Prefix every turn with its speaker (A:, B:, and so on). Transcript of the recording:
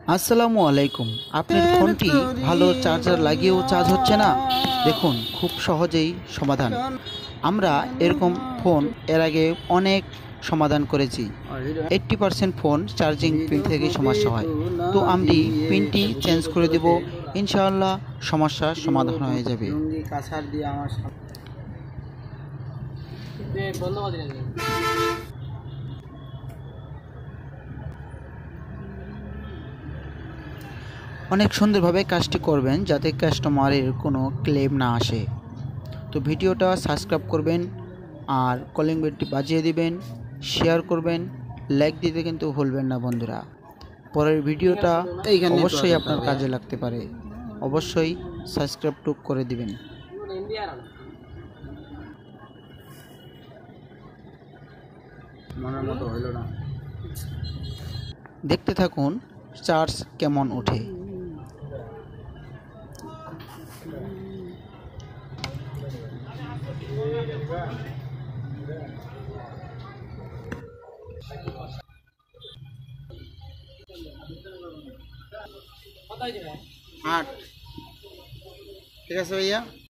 A: আসসালামু আলাইকুম। আপনার ফোনটি ভালো চার্জার লাগিয়েও চার্জ হচ্ছে না? দেখুন, খুব সহজেই সমাধান। আমরা এরকম ফোন এর আগে অনেক সমাধান করেছি। 80% ফোন চার্জিং পিন থেকেই সমস্যা হয়। তো আমি পিনটি চেঞ্জ করে দেব, ইনশাআল্লাহ সমস্যার সমাধান হয়ে যাবে। অনেক সুন্দরভাবে কাজটি করবেন যাতে কাস্টমারের কোনো ক্লেম না আসে। তো ভিডিওটা সাবস্ক্রাইব করবেন আর কলিং বেলটি বাজিয়ে দিবেন, শেয়ার করবেন, লাইক দিতে কিন্তু ভুলবেন না বন্ধুরা। পরের ভিডিওটা অবশ্যই আপনার কাজে লাগতে পারে, অবশ্যই সাবস্ক্রাইব করে দিবেন। দেখতে থাকুন চার্জ কেমন ওঠে। ঠিক আছে ভাইয়া।